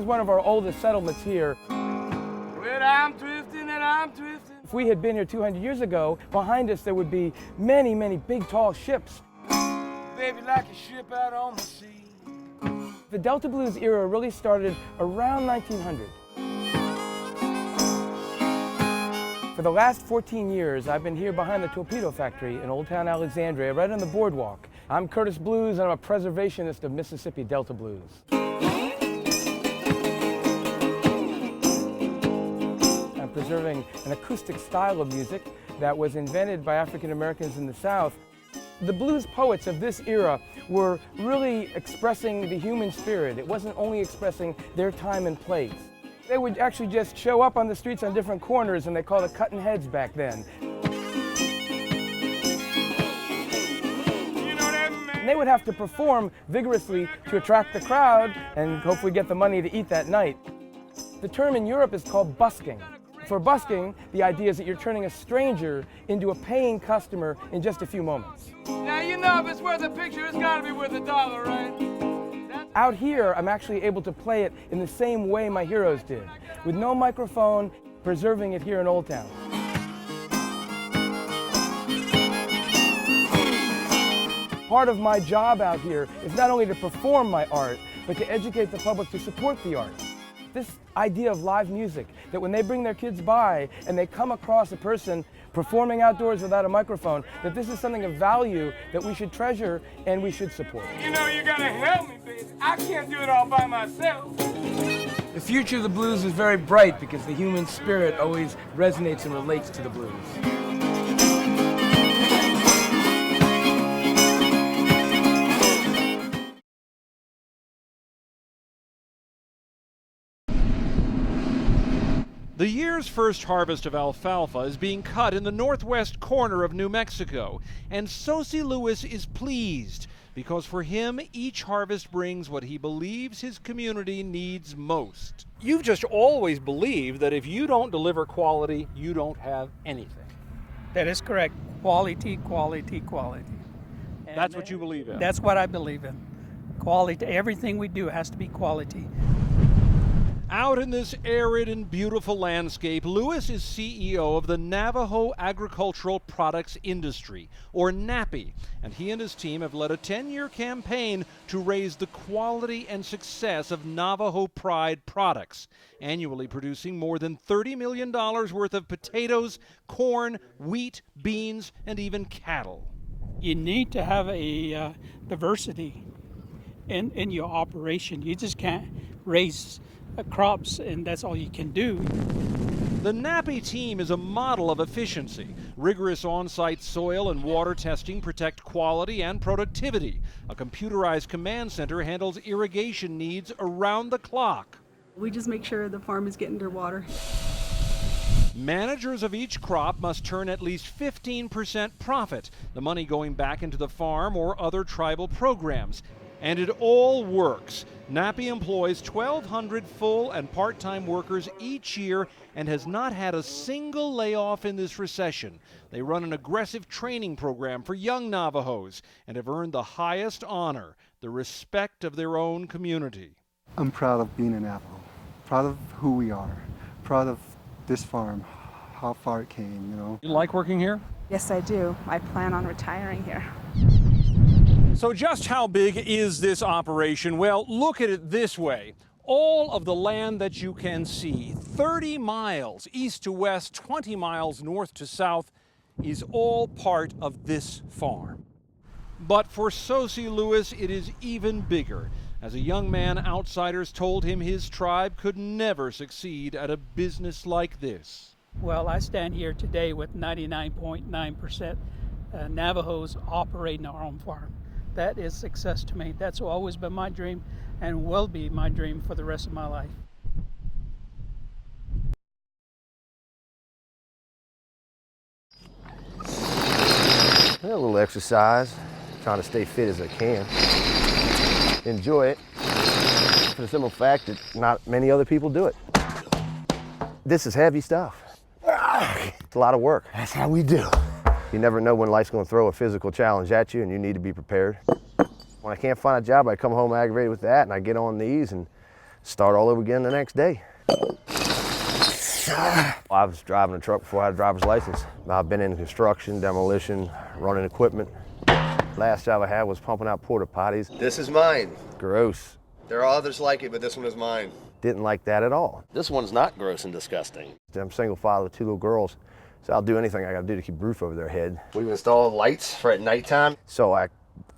is one of our oldest settlements here. Well, I'm drifting and I'm drifting. If we had been here 200 years ago, behind us there would be many, many big, tall ships. Baby, like a ship out on the sea. The Delta Blues era really started around 1900. For the last 14 years, I've been here behind the torpedo factory in Old Town Alexandria, right on the boardwalk. I'm Curtis Blues, and I'm a preservationist of Mississippi Delta Blues. I'm preserving an acoustic style of music that was invented by African Americans in the South. The blues poets of this era were really expressing the human spirit. It wasn't only expressing their time and place. They would actually just show up on the streets on different corners, and they called it cutting heads back then. And they would have to perform vigorously to attract the crowd and hopefully get the money to eat that night. The term in Europe is called busking. For busking, the idea is that you're turning a stranger into a paying customer in just a few moments. Now, you know if it's worth a picture, it's got to be worth $1, right? Out here, I'm actually able to play it in the same way my heroes did, with no microphone, preserving it here in Old Town. Part of my job out here is not only to perform my art, but to educate the public to support the art. This idea of live music, that when they bring their kids by and they come across a person performing outdoors without a microphone, that this is something of value that we should treasure and we should support. You know you gotta help me, baby. I can't do it all by myself. The future of the blues is very bright because the human spirit always resonates and relates to the blues. The year's first harvest of alfalfa is being cut in the northwest corner of New Mexico, and Sosie Lewis is pleased because for him, each harvest brings what he believes his community needs most. You've just always believed that if you don't deliver quality, you don't have anything. That is correct. Quality, quality, quality. And that's what you believe in? That's what I believe in. Quality. Everything we do has to be quality. Out in this arid and beautiful landscape, Lewis is CEO of the Navajo Agricultural Products Industry, or NAPI, and he and his team have led a 10-year campaign to raise the quality and success of Navajo Pride products, annually producing more than $30 million worth of potatoes, corn, wheat, beans, and even cattle. You need to have a diversity in your operation. You just can't raise crops and that's all you can do. The NAPI team is a model of efficiency. Rigorous on-site soil and water testing protect quality and productivity. A computerized command center handles irrigation needs around the clock. We just make sure the farm is getting their water. Managers of each crop must turn at least 15% profit, the money going back into the farm or other tribal programs. And it all works. NAPI employs 1,200 full and part-time workers each year and has not had a single layoff in this recession. They run an aggressive training program for young Navajos and have earned the highest honor, the respect of their own community. I'm proud of being a Navajo, proud of who we are, proud of this farm, how far it came, you know. You like working here? Yes, I do. I plan on retiring here. So just how big is this operation? Well, look at it this way. All of the land that you can see, 30 miles east to west, 20 miles north to south, is all part of this farm. But for Sosie Lewis, it is even bigger. As a young man, outsiders told him his tribe could never succeed at a business like this. Well, I stand here today with 99.9% Navajos operating our own farm. That is success to me. That's always been my dream and will be my dream for the rest of my life. A little exercise, trying to stay fit as I can. Enjoy it, for the simple fact that not many other people do it. This is heavy stuff. It's a lot of work. That's how we do. You never know when life's going to throw a physical challenge at you, and you need to be prepared. When I can't find a job, I come home aggravated with that, and I get on these and start all over again the next day. I was driving a truck before I had a driver's license. I've been in construction, demolition, running equipment. Last job I had was pumping out porta potties. This is mine. Gross. There are others like it, but this one is mine. Didn't like that at all. This one's not gross and disgusting. I'm a single father with 2 little girls, so I'll do anything I gotta do to keep a roof over their head. We've installed lights for at nighttime, so I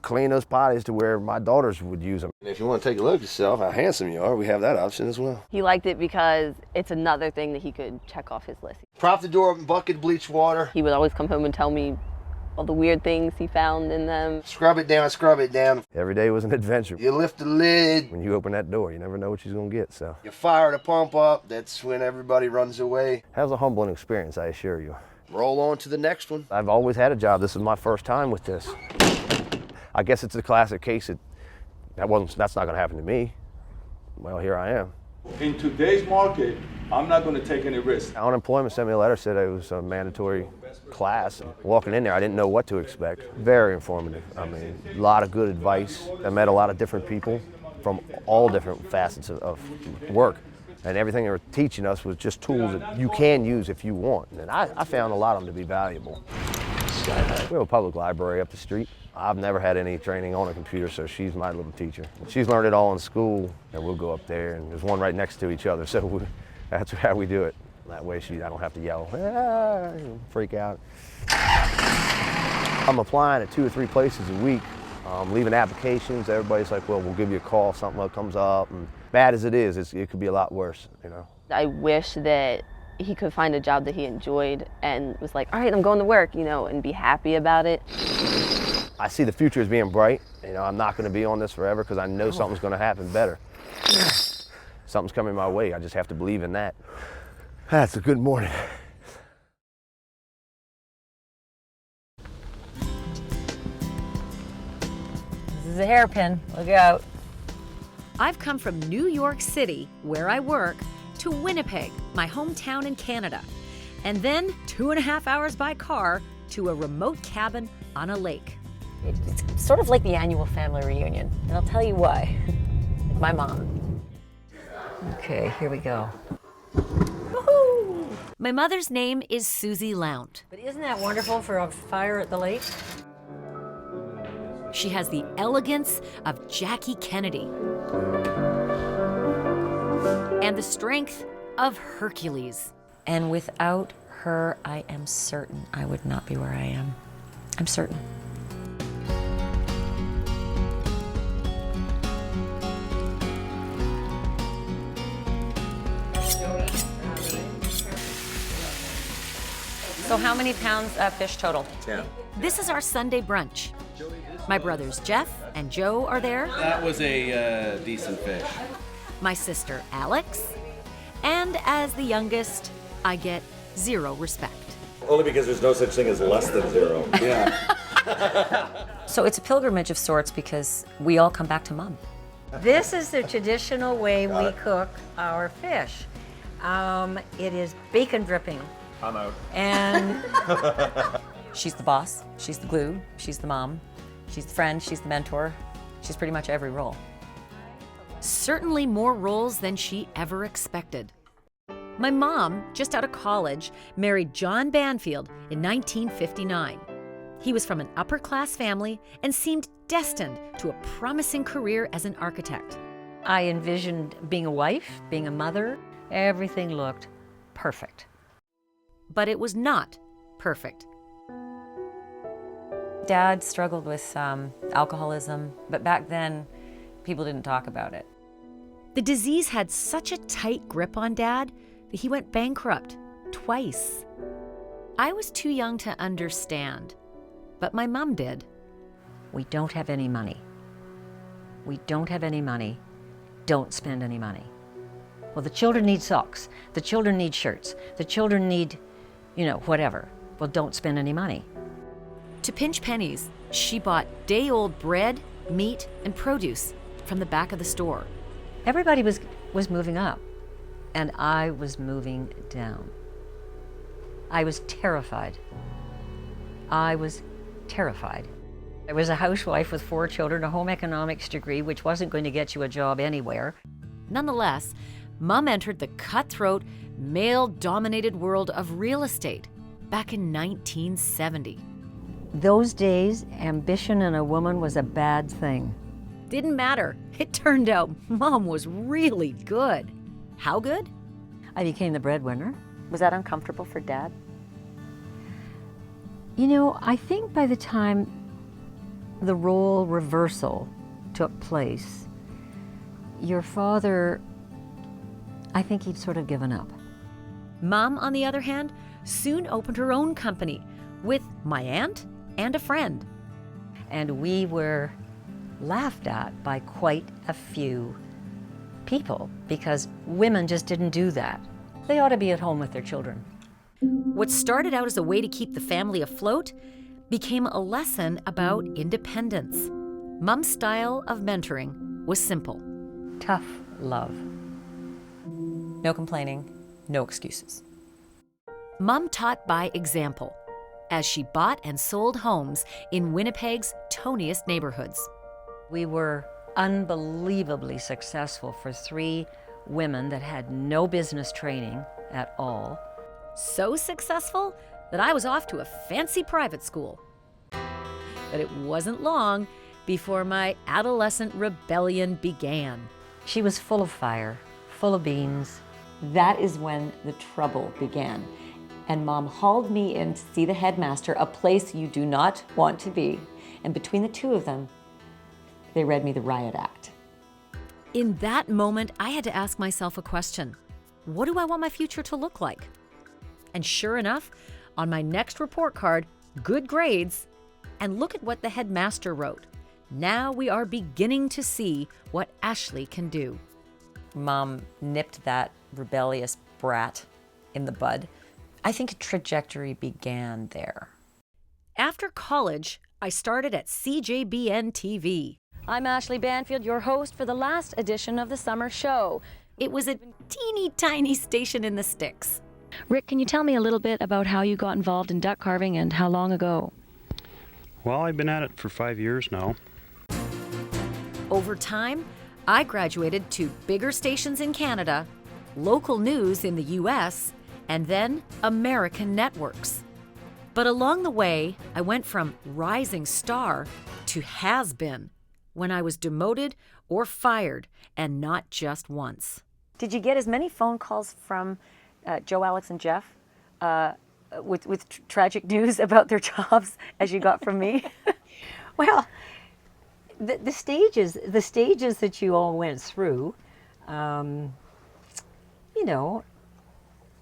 clean those potties to where my daughters would use them. And if you want to take a look at yourself, how handsome you are, we have that option as well. He liked it because it's another thing that he could check off his list. Prop the door up in bucket bleach water. He would always come home and tell me all the weird things he found in them. Scrub it down, scrub it down. Every day was an adventure. You lift the lid. When you open that door, you never know what you're gonna get, so. You fire the pump up, that's when everybody runs away. That was a humbling experience, I assure you. Roll on to the next one. I've always had a job. This is my first time with this. I guess it's a classic case that's not gonna happen to me. Well, here I am. In today's market, I'm not going to take any risks. Unemployment sent me a letter, said it was a mandatory class. Walking in there, I didn't know what to expect. Very informative. I mean, a lot of good advice. I met a lot of different people from all different facets of work. And everything they were teaching us was just tools that you can use if you want. And I found a lot of them to be valuable. We have a public library up the street. I've never had any training on a computer, so she's my little teacher. She's learned it all in school, and we'll go up there, and there's one right next to each other, so that's how we do it. That way I don't have to yell, freak out. I'm applying at 2 or 3 places a week, leaving applications. Everybody's like, well, we'll give you a call if something comes up. And bad as it is, it could be a lot worse, you know. I wish that he could find a job that he enjoyed and was like, all right, I'm going to work, you know, and be happy about it. I see the future as being bright. You know, I'm not going to be on this forever because I know something's going to happen better. Something's coming my way. I just have to believe in that. That's a good morning. This is a hairpin. Look out. I've come from New York City, where I work, to Winnipeg, my hometown in Canada, and then 2.5 hours by car to a remote cabin on a lake. It's sort of like the annual family reunion, and I'll tell you why. My mom. Okay, here we go. Woohoo! My mother's name is Susie Lount. But isn't that wonderful for a fire at the lake? She has the elegance of Jackie Kennedy and the strength of Hercules. And without her, I am certain I would not be where I am. I'm certain. So how many pounds of fish total? 10. This is our Sunday brunch. My brothers Jeff and Joe are there. That was a decent fish. My sister Alex. And as the youngest, I get 0 respect. Only because there's no such thing as less than 0. Yeah. So it's a pilgrimage of sorts because we all come back to Mom. This is the traditional way we cook our fish. It is bacon dripping. I'm out. And she's the boss, she's the glue, she's the mom, she's the friend, she's the mentor. She's pretty much every role. Certainly more roles than she ever expected. My mom, just out of college, married John Banfield in 1959. He was from an upper-class family and seemed destined to a promising career as an architect. I envisioned being a wife, being a mother. Everything looked perfect. But it was not perfect. Dad struggled with alcoholism, but back then, people didn't talk about it. The disease had such a tight grip on Dad that he went bankrupt twice. I was too young to understand, but my mom did. We don't have any money. We don't have any money. Don't spend any money. Well, the children need socks. The children need shirts. The children need, whatever. Well, don't spend any money. To pinch pennies, she bought day-old bread, meat, and produce from the back of the store. Everybody was moving up, and I was moving down. I was terrified. I was terrified. I was a housewife with 4 children, a home economics degree, which wasn't going to get you a job anywhere. Nonetheless, Mom entered the cutthroat, male-dominated world of real estate back in 1970. Those days, ambition in a woman was a bad thing. Didn't matter. It turned out Mom was really good. How good? I became the breadwinner. Was that uncomfortable for Dad? You know, I think by the time the role reversal took place, your father, I think he'd sort of given up. Mom, on the other hand, soon opened her own company with my aunt and a friend. And we were laughed at by quite a few people because women just didn't do that. They ought to be at home with their children. What started out as a way to keep the family afloat became a lesson about independence. Mom's style of mentoring was simple. Tough love. No complaining, no excuses. Mom taught by example as she bought and sold homes in Winnipeg's toniest neighborhoods. We were unbelievably successful for 3 women that had no business training at all. So successful that I was off to a fancy private school. But it wasn't long before my adolescent rebellion began. She was full of fire, full of beans. That is when the trouble began. And Mom hauled me in to see the headmaster, a place you do not want to be. And between the two of them, they read me the riot act. In that moment, I had to ask myself a question. What do I want my future to look like? And sure enough, on my next report card, good grades, and look at what the headmaster wrote. Now we are beginning to see what Ashley can do. Mom nipped that rebellious brat in the bud. I think a trajectory began there. After college, I started at CJBN TV. I'm Ashley Banfield, your host for the last edition of the summer show. It was a teeny tiny station in the sticks. Rick, can you tell me a little bit about how you got involved in duck carving and how long ago? Well, I've been at it for 5 years now. Over time, I graduated to bigger stations in Canada, local news in the US, and then American networks. But along the way, I went from rising star to has-been when I was demoted or fired, and not just once. Did you get as many phone calls from Joe, Alex, and Jeff with tragic news about their jobs as you got from me? Well, the stages that you all went through, you know.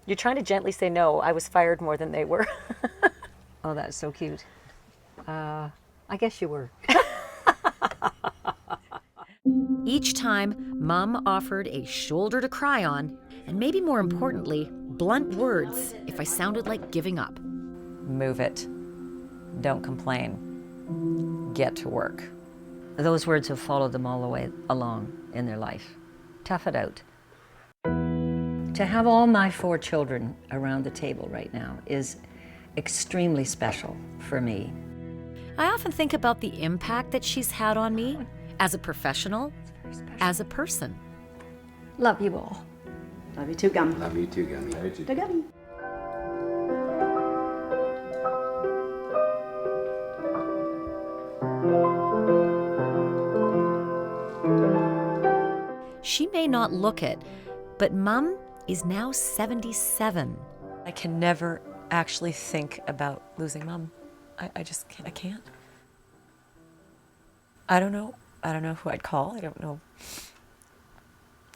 You're trying to gently say no. I was fired more than they were. Oh, that's so cute. I guess you were. Each time, Mom offered a shoulder to cry on, and maybe more importantly, blunt words if I sounded like giving up. Move it. Don't complain. Get to work. Those words have followed them all the way along in their life. Tough it out. To have all my 4 children around the table right now is extremely special for me. I often think about the impact that she's had on me as a professional, as a person. Love you all. Love you too, Gummy. Love you too, Gummy. Love you too. Gummy. She may not look it, but Mom is now 77. I can never actually think about losing Mom. I just can't. I can't. I don't know who I'd call. I don't know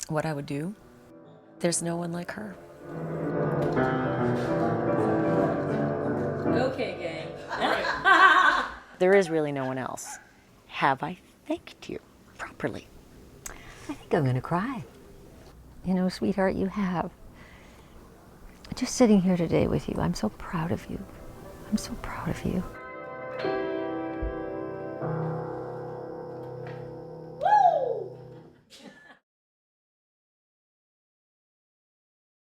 what I would do. There's no one like her. Okay, gang. There is really no one else. Have I thanked you properly? I think I'm going to cry. You know, sweetheart, you have. Just sitting here today with you, I'm so proud of you. I'm so proud of you.